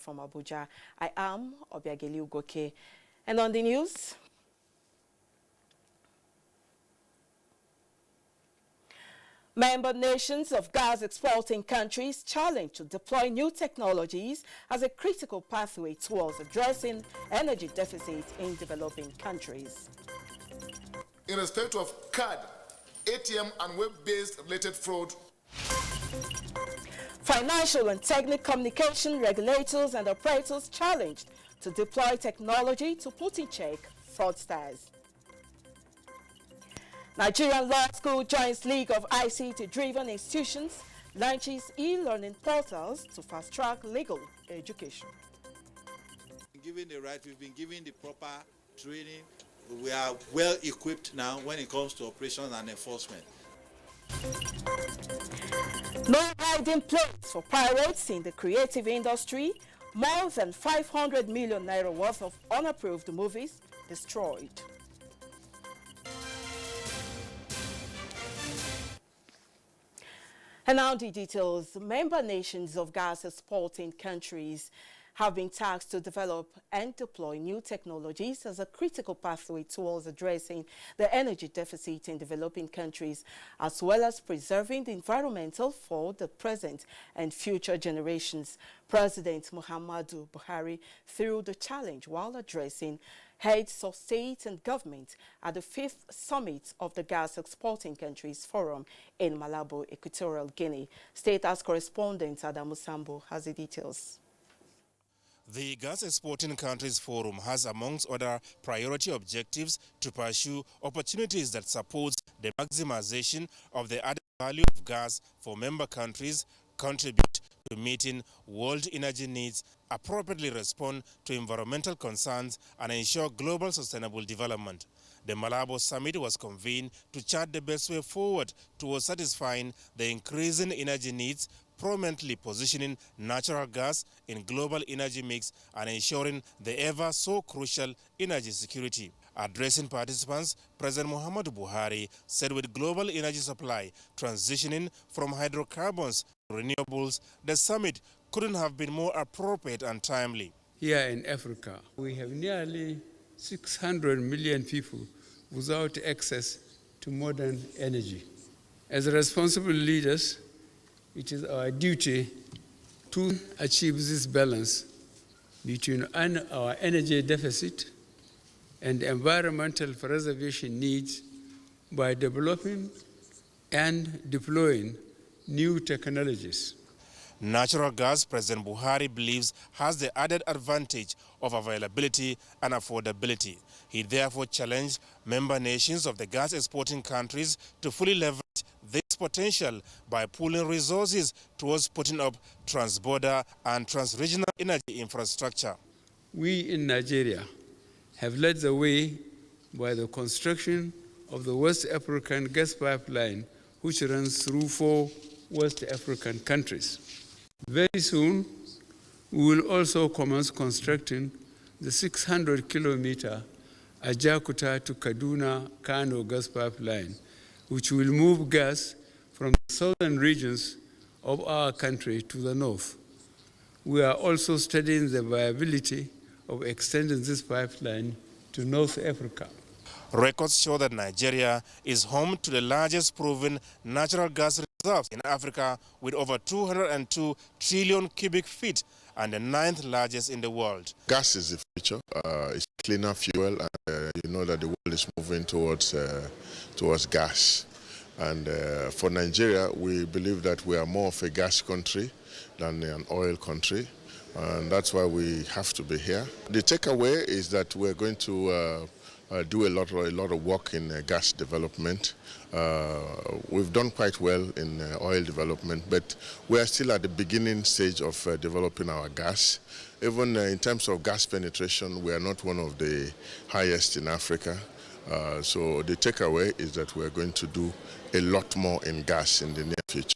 From Abuja, I am Obiageli Ugoke. And on the news, member nations of gas exporting countries challenge to deploy new technologies as a critical pathway towards addressing energy deficit in developing countries. In respect of card, ATM and web-based related fraud, financial and technical communication regulators and operators challenged to deploy technology to put in check fraudsters. Nigerian Law School joins League of ICT-driven institutions, launches e-learning portals to fast-track legal education. Given the right, we've been given the proper training. We are well equipped now when it comes to operations and enforcement. No hiding place for pirates in the creative industry. More than 500 million naira worth of unapproved movies destroyed. And now the details. Member nations of gas exporting countries have been tasked to develop and deploy new technologies as a critical pathway towards addressing the energy deficit in developing countries, as well as preserving the environmental for the present and future generations. President Muhammadu Buhari threw the challenge while addressing heads of state and government at the 5th summit of the Gas Exporting Countries Forum in Malabo, Equatorial Guinea. State House correspondent Adamu Sambo has the details. The Gas Exporting Countries Forum has, amongst other priority objectives, to pursue opportunities that support the maximization of the added value of gas for member countries, contribute to meeting world energy needs, appropriately respond to environmental concerns, and ensure global sustainable development. The Malabo Summit was convened to chart the best way forward towards satisfying the increasing energy needs, prominently positioning natural gas in global energy mix and ensuring the ever so crucial energy security. Addressing participants, President Muhammadu Buhari said with global energy supply transitioning from hydrocarbons to renewables, the summit couldn't have been more appropriate and timely. Here in Africa, we have nearly 600 million people without access to modern energy. As responsible leaders, it is our duty to achieve this balance between our energy deficit and environmental preservation needs by developing and deploying new technologies. Natural gas, President Buhari believes, has the added advantage of availability and affordability. He therefore challenged member nations of the gas exporting countries to fully leverage this potential by pooling resources towards putting up transborder and transregional energy infrastructure. We in Nigeria have led the way by the construction of the West African gas pipeline, which runs through 4 West African countries. Very soon, we will also commence constructing the 600-kilometer Ajakuta to Kaduna-Kano gas pipeline, which will move gas from the southern regions of our country to the north. We are also studying the viability of extending this pipeline to North Africa. Records show that Nigeria is home to the largest proven natural gas reserves in Africa, with over 202 trillion cubic feet and the 9th largest in the world. gas is the future. It's cleaner fuel, and you know that the world is moving towards gas. And for Nigeria, we believe that we are more of a gas country than an oil country, and that's why we have to be here. The takeaway is that we're going to do a lot of work in gas development. We've done quite well in oil development, but we are still at the beginning stage of developing our gas. Even in terms of gas penetration, we are not one of the highest in Africa. So the takeaway is that we're going to do a lot more in gas in the near future.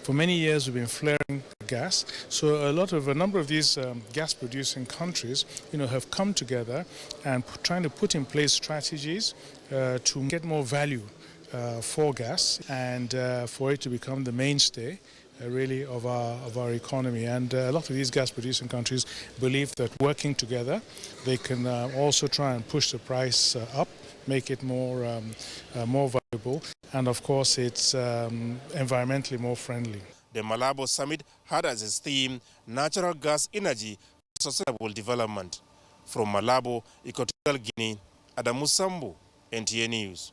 For many years, we've been flaring gas. So a number of these gas-producing countries, have come together and trying to put in place strategies to get more value for gas and for it to become the mainstay really of our economy. And a lot of these gas-producing countries believe that working together, they can also try and push the price up, make it more valuable, and of course it's environmentally more friendly. The Malabo Summit had as its theme natural gas energy for sustainable development. From Malabo, Equatorial Guinea, Adamu Sambu, NTA News.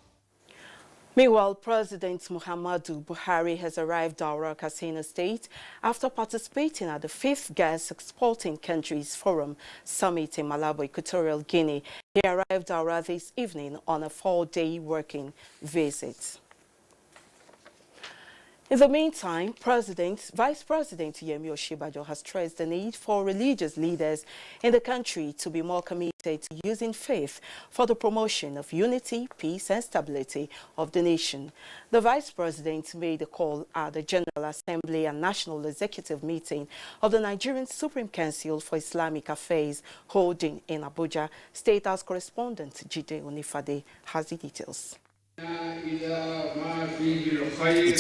Meanwhile, President Muhammadu Buhari has arrived at Daura, Katsina State after participating at the 5th Gas Exporting Countries Forum Summit in Malabo, Equatorial Guinea. He arrived at Daura this evening on a 4-day working visit. In the meantime, Vice President Yemi Osinbajo has stressed the need for religious leaders in the country to be more committed to using faith for the promotion of unity, peace and stability of the nation. The Vice President made a call at the General Assembly and National Executive Meeting of the Nigerian Supreme Council for Islamic Affairs holding in Abuja. State House correspondent Jide Onifade has the details. It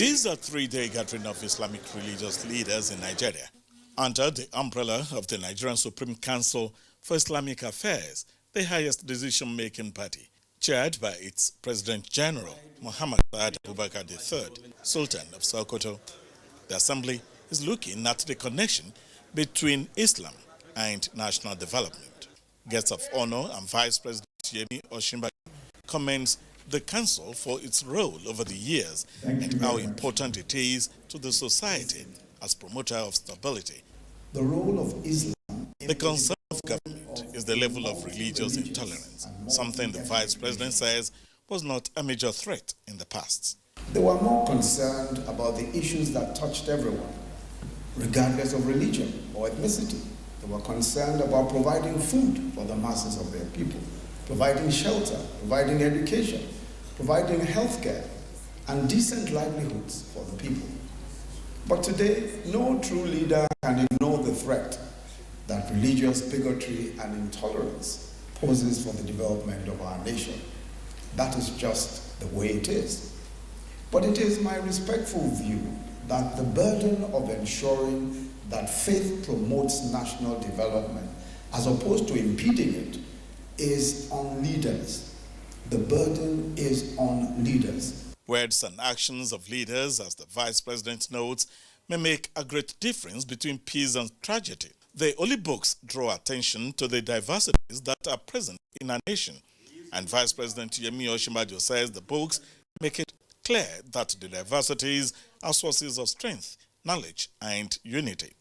is a 3-day gathering of Islamic religious leaders in Nigeria under the umbrella of the Nigerian Supreme Council for Islamic Affairs, the highest decision-making body, chaired by its President General Muhammad Abubakar III, Sultan of Sokoto. The assembly is looking at the connection between Islam and national development. Guests of honor and Vice President Yemi Osinbajo commends the Council for its role over the years and how important it is to the society as promoter of stability. The role of Islam. The concern of government is the level of religious intolerance, something the Vice President says was not a major threat in the past. They were more concerned about the issues that touched everyone, regardless of religion or ethnicity. They were concerned about providing food for the masses of their people, providing shelter, providing education, providing healthcare, and decent livelihoods for the people. But today, no true leader can ignore the threat that religious bigotry and intolerance poses for the development of our nation. That is just the way it is. But it is my respectful view that the burden of ensuring that faith promotes national development, as opposed to impeding it, is on leaders. The burden is on leaders. Words and actions of leaders, as the Vice President notes, may make a great difference between peace and tragedy. The holy books draw attention to the diversities that are present in our nation. And Vice President Yemi Osinbajo says the books make it clear that the diversities are sources of strength, knowledge, and unity.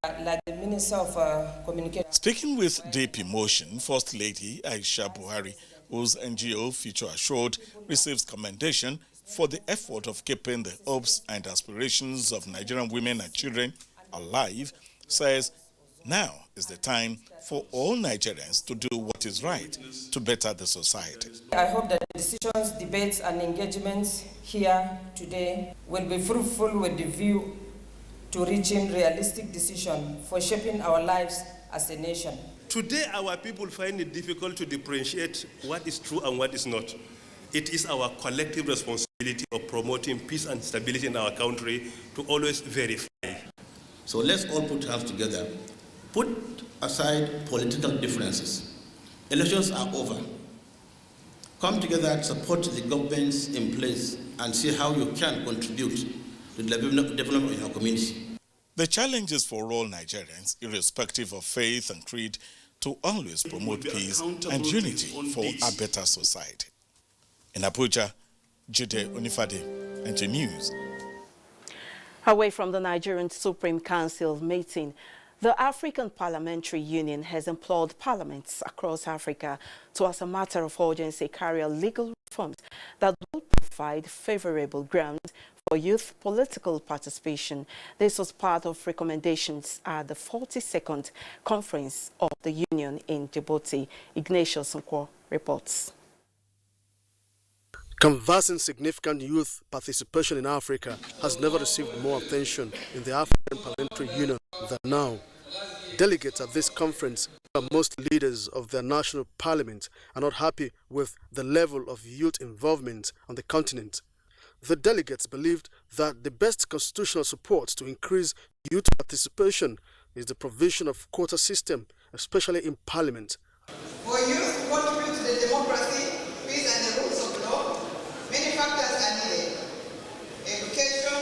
Like the Minister of Communication. Speaking with deep emotion, First Lady Aisha Buhari, whose NGO Future Assured receives commendation for the effort of keeping the hopes and aspirations of Nigerian women and children alive, says now is the time for all Nigerians to do what is right to better the society. I hope that the decisions, debates, and engagements here today will be fruitful with the view to reaching realistic decisions for shaping our lives as a nation. Today, our people find it difficult to differentiate what is true and what is not. It is our collective responsibility of promoting peace and stability in our country to always verify. So let's all put hands together. Put aside political differences. Elections are over. Come together and support the governments in place and see how you can contribute to the development of your community. The challenge is for all Nigerians, irrespective of faith and creed, to always promote peace and unity for a better society. In Abuja, Jide Onifade, NTA News. Away from the Nigerian Supreme Council meeting, the African Parliamentary Union has implored parliaments across Africa to, as a matter of urgency, carry out legal reforms that will provide favorable grounds for youth political participation. This was part of recommendations at the 42nd Conference of the Union in Djibouti. Ignatius Nkwo reports. Canvassing significant youth participation in Africa has never received more attention in the African Parliamentary Union than now. Delegates at this conference, most leaders of their national parliament, are not happy with the level of youth involvement on the continent. The delegates believed that the best constitutional support to increase youth participation is the provision of quota system, especially in parliament. For youth to contribute to the democracy, peace and the rules of law, many factors are needed. Education,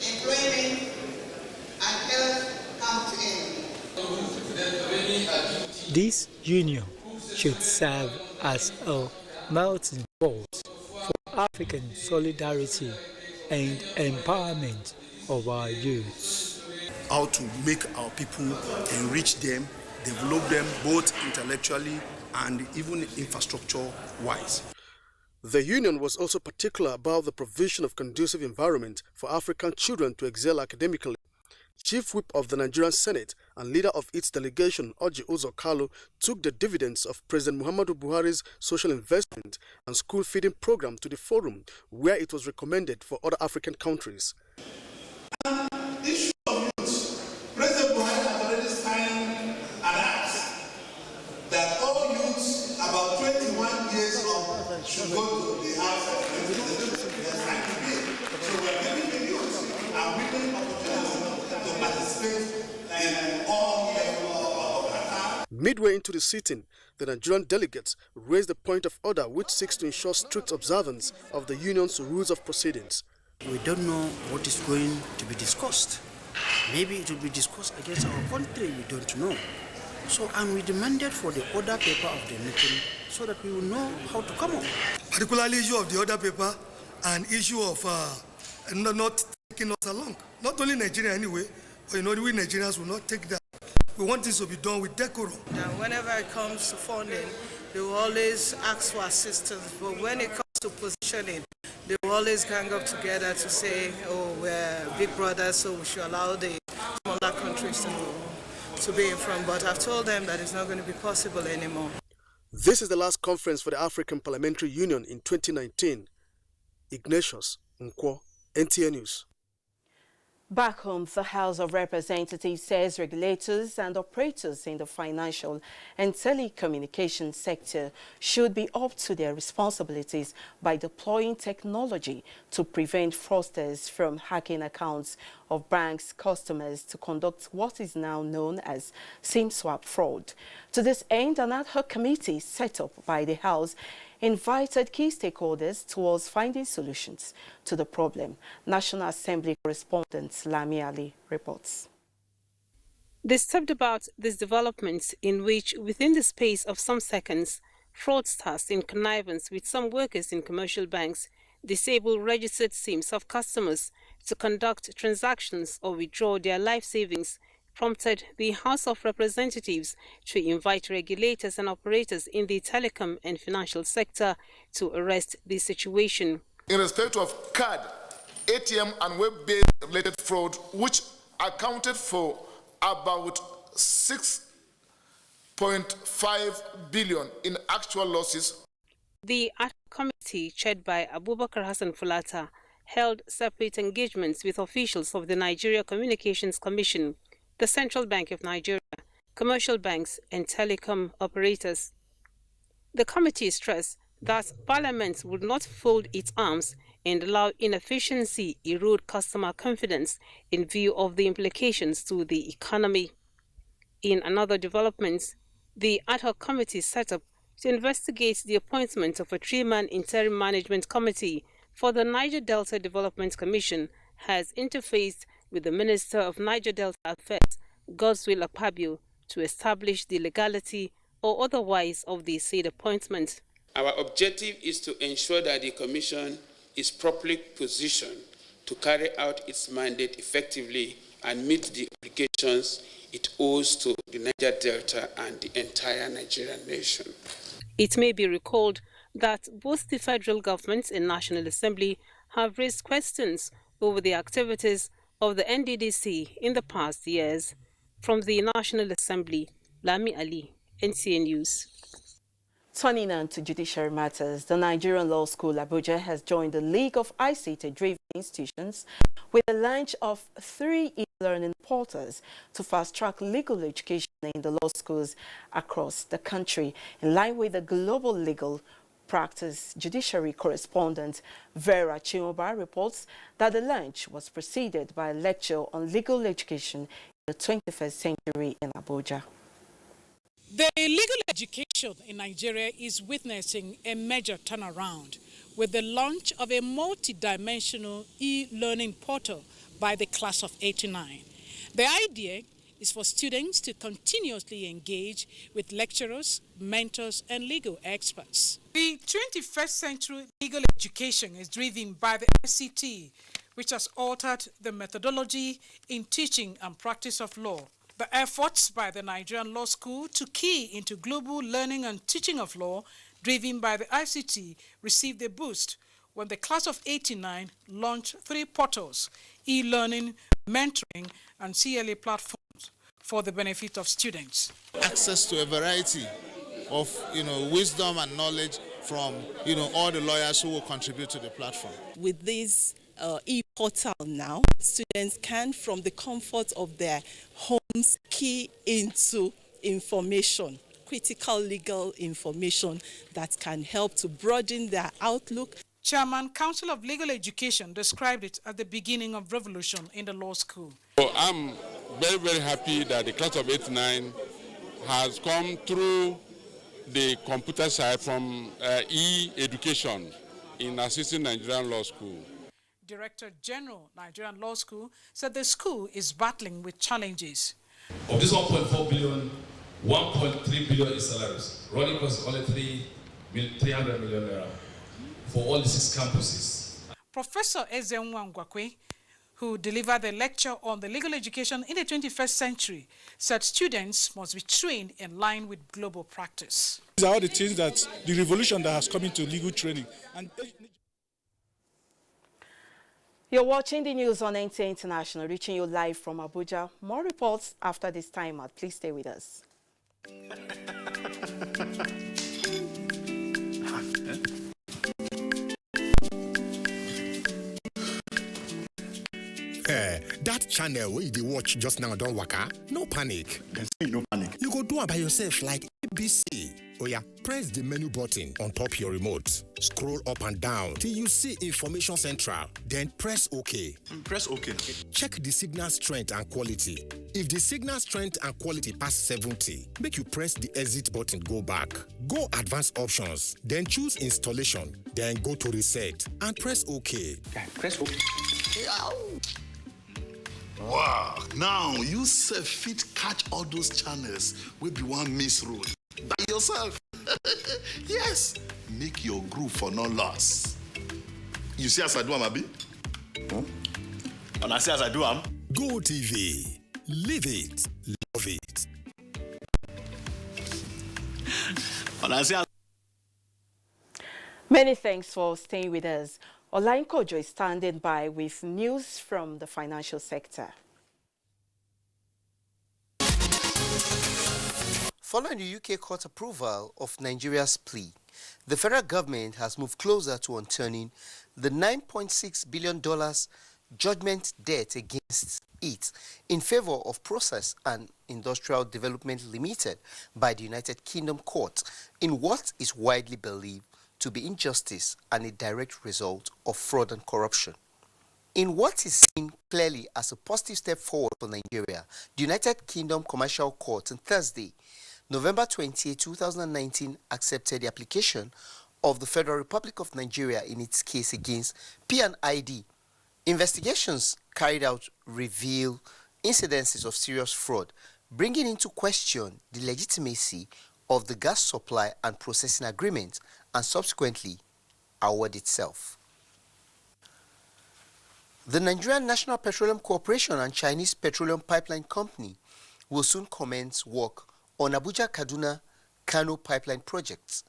employment, and health come to end. This union should serve as a melting pot for African solidarity and empowerment of our youths. How to make our people, enrich them, develop them both intellectually and even infrastructure-wise. The union was also particular about the provision of conducive environment for African children to excel academically. Chief Whip of the Nigerian Senate and leader of its delegation, Orji Uzor Kalu, took the dividends of President Muhammadu Buhari's social investment and school feeding program to the forum, where it was recommended for other African countries. Issue of youth. President Buhari has already signed an act that all youths about 21 years old should go to the house of representatives. So we are giving the youth and women opportunities to participate in all levels of Qatar. Midway into the sitting, the Nigerian delegates raised the point of order which seeks to ensure strict observance of the union's rules of proceedings. We don't know what is going to be discussed. Maybe it will be discussed against our country, we don't know. So, and we demanded for the order paper of the meeting so that we will know how to come up. Particularly issue of the order paper and issue of not taking us along. Not only Nigeria anyway, but we Nigerians will not take that. We want this to be done with decorum. Whenever it comes to funding, they will always ask for assistance. But when it comes to positioning, they will always gang up together to say, oh, we're big brothers, so we should allow the smaller countries to be in front. But I've told them that it's not going to be possible anymore. This is the last conference for the African Parliamentary Union in 2019. Ignatius Nkwo, NTA News. Back home, the House of Representatives says regulators and operators in the financial and telecommunications sector should be up to their responsibilities by deploying technology to prevent fraudsters from hacking accounts of banks' customers to conduct what is now known as SIM swap fraud. To this end, an ad hoc committee set up by the House invited key stakeholders towards finding solutions to the problem. National Assembly correspondent Lami Ali reports. They talked about these developments in which, within the space of some seconds, fraudsters in connivance with some workers in commercial banks disable registered SIMs of customers to conduct transactions or withdraw their life savings, prompted the House of Representatives to invite regulators and operators in the telecom and financial sector to arrest the situation. In respect of card, ATM and web-based related fraud, which accounted for about 6.5 billion in actual losses. The ad hoc committee, chaired by Abubakar Hassan Fulata, held separate engagements with officials of the Nigeria Communications Commission, the Central Bank of Nigeria, commercial banks and telecom operators. The committee stressed that Parliament would not fold its arms and allow inefficiency erode customer confidence in view of the implications to the economy. In another development, the ad hoc committee set up to investigate the appointment of a three-man interim management committee for the Niger Delta Development Commission has interfaced with the Minister of Niger Delta Affairs, Godswill Akpabio, to establish the legality or otherwise of the said appointment. Our objective is to ensure that the Commission is properly positioned to carry out its mandate effectively and meet the obligations it owes to the Niger Delta and the entire Nigerian nation. It may be recalled that both the federal government and National Assembly have raised questions over the activities of the NDDC in the past years. From the National Assembly, Lami Ali, NTA News. Turning on to judiciary matters, the Nigerian Law School Abuja has joined the League of ICT-driven institutions with the launch of 3 e-learning portals to fast-track legal education in the law schools across the country, in line with the global legal Practice Judiciary correspondent Vera Chimoba reports that the lunch was preceded by a lecture on legal education in the 21st century in Abuja. The legal education in Nigeria is witnessing a major turnaround with the launch of a multi-dimensional e-learning portal by the class of '89. The idea is for students to continuously engage with lecturers, mentors, and legal experts. The 21st century legal education is driven by the ICT, which has altered the methodology in teaching and practice of law. The efforts by the Nigerian Law School to key into global learning and teaching of law, driven by the ICT, received a boost when the class of '89 launched 3 portals: e-learning, mentoring, and CLA platforms for the benefit of students. Access to a variety of wisdom and knowledge from all the lawyers who will contribute to the platform. With this e-portal now, students can, from the comfort of their homes, key into information, critical legal information that can help to broaden their outlook. Chairman, Council of Legal Education described it as the beginning of revolution in the law school. So I'm very, very happy that the class of '89 has come through the computer side from e-education in assisting Nigerian Law School. Director General, Nigerian Law School, said the school is battling with challenges. Of this 1.4 billion, 1.3 billion is salaries. Running costs is only 300 million naira for all the 6 campuses. Professor Ezenwa Ngwakwe, who delivered the lecture on the legal education in the 21st century, said students must be trained in line with global practice. These are all the things that the revolution that has come into legal training. You're watching the news on NTA International, reaching you live from Abuja. More reports after this time out. Please stay with us. That channel where you watch just now don't waka. No panic. No panic. You go do it by yourself like ABC. Oh yeah, press the menu button on top your remote. Scroll up and down till you see Information Central. Then press OK. Press OK. Check the signal strength and quality. If the signal strength and quality pass 70, make you press the exit button, go back. Go advanced options, then choose installation, then go to reset and press OK. Press OK. Wow, now you self fit catch all those channels will be one miss road by yourself. Yes, make your group for no loss. You see as I do, Abi? And I see as I do, Go TV, live it, love it. And I see as Many thanks for staying with us. Olain Kojo is standing by with news from the financial sector. Following the UK court approval of Nigeria's plea, the federal government has moved closer to unturning the $9.6 billion judgment debt against it in favor of Process and Industrial Development Limited by the United Kingdom court in what is widely believed to be injustice and a direct result of fraud and corruption. In what is seen clearly as a positive step forward for Nigeria, the United Kingdom Commercial Court on Thursday, November 28, 2019, accepted the application of the Federal Republic of Nigeria in its case against P&ID. Investigations carried out reveal incidences of serious fraud, bringing into question the legitimacy of the gas supply and processing agreement and subsequently award itself. The Nigerian National Petroleum Corporation and Chinese Petroleum Pipeline Company will soon commence work on Abuja-Kaduna Kano pipeline projects.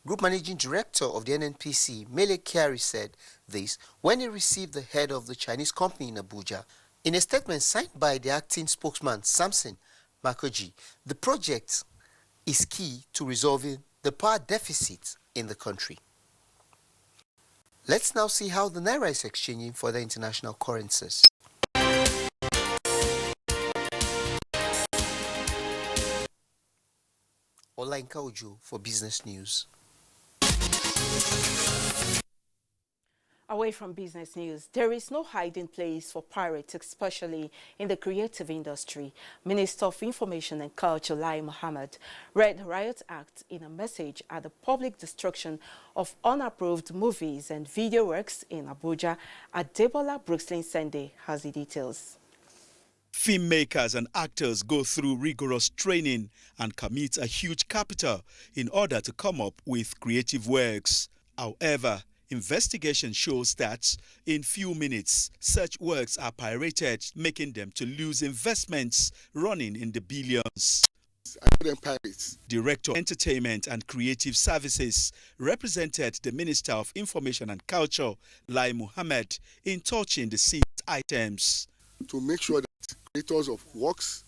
Group Managing Director of the NNPC, Mele Kyari, said this when he received the head of the Chinese company in Abuja. In a statement signed by the acting spokesman, Samson Makoji, the project is key to resolving the power deficit in the country. Let's now see how the Naira is exchanging for the international currencies. Olain Kojo for Business News. Away from business news, there is no hiding place for pirates, especially in the creative industry. Minister of Information and Culture, Lai Mohammed, read the Riot Act in a message at the public destruction of unapproved movies and video works in Abuja. Adebola Brooklyn Sunday has the details. Filmmakers and actors go through rigorous training and commit a huge capital in order to come up with creative works. However, investigation shows that in few minutes, such works are pirated, making them to lose investments running in the billions. Director of Entertainment and Creative Services represented the Minister of Information and Culture, Lai Mohammed, in touching the seized items. To make sure that creators of works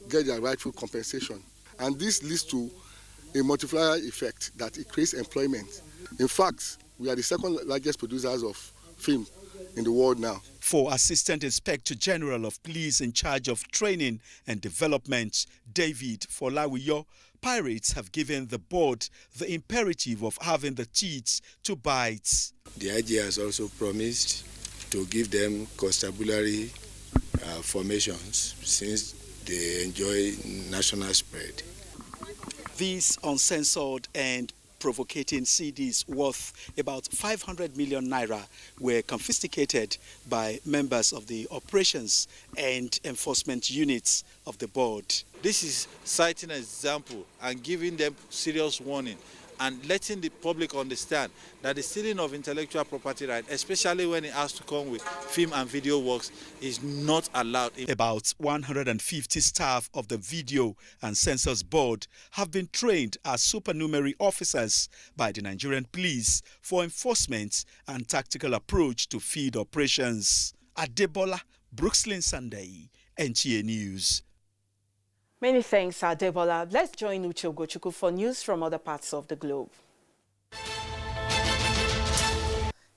get their rightful compensation. And this leads to a multiplier effect that it creates employment. In fact, we are the second largest producers of film in the world now. For Assistant Inspector General of Police in charge of training and development, David Folawiyo, pirates have given the board the imperative of having the teeth to bite. The IG has also promised to give them constabulary formations since they enjoy national spread. These uncensored and provocating CDs worth about 500 million naira were confiscated by members of the operations and enforcement units of the board. This is citing an example and giving them serious warning and letting the public understand that the stealing of intellectual property rights, especially when it has to come with film and video works, is not allowed. About 150 staff of the Video and Censors Board have been trained as supernumerary officers by the Nigerian police for enforcement and tactical approach to field operations. Adebola Brooklyn Sunday, NTA News. Many thanks, Adebola. Let's join Uche Ogochukwu for news from other parts of the globe.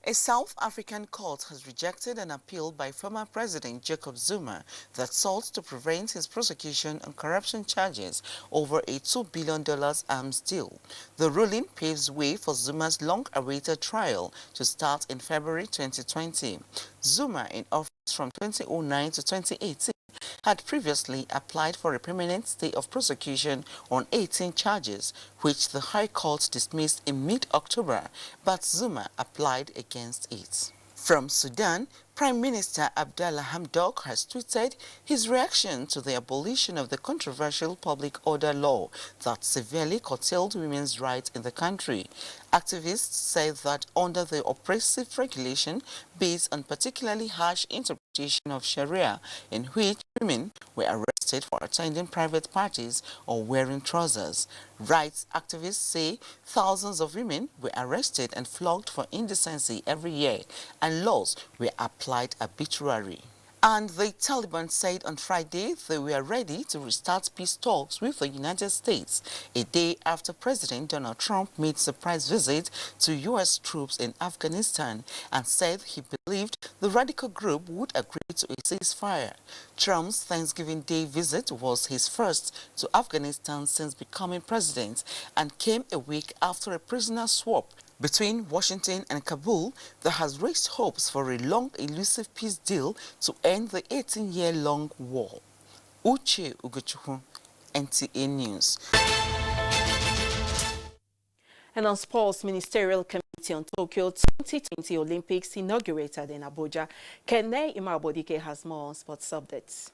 A South African court has rejected an appeal by former President Jacob Zuma that sought to prevent his prosecution on corruption charges over a $2 billion arms deal. The ruling paves way for Zuma's long-awaited trial to start in February 2020. Zuma, in office from 2009 to 2018, had previously applied for a permanent stay of prosecution on 18 charges, which the High Court dismissed in mid-October, but Zuma applied against it. From Sudan, Prime Minister Abdallah Hamdok has tweeted his reaction to the abolition of the controversial public order law that severely curtailed women's rights in the country. Activists say that under the oppressive regulation based on particularly harsh interpretation of Sharia, in which women were arrested for attending private parties or wearing trousers. Rights activists say thousands of women were arrested and flogged for indecency every year, and laws were applied arbitrarily. And the Taliban said on Friday they were ready to restart peace talks with the United States, a day after President Donald Trump made a surprise visit to U.S. troops in Afghanistan and said he believed the radical group would agree to a ceasefire. Trump's Thanksgiving Day visit was his first to Afghanistan since becoming president and came a week after a prisoner swap between Washington and Kabul that has raised hopes for a long, elusive peace deal to end the 18-year-long war. Uche Ogochukwu, NTA News. And on sports, Ministerial Committee on Tokyo 2020 Olympics inaugurated in Abuja. Kene Imabodike has more on sports updates.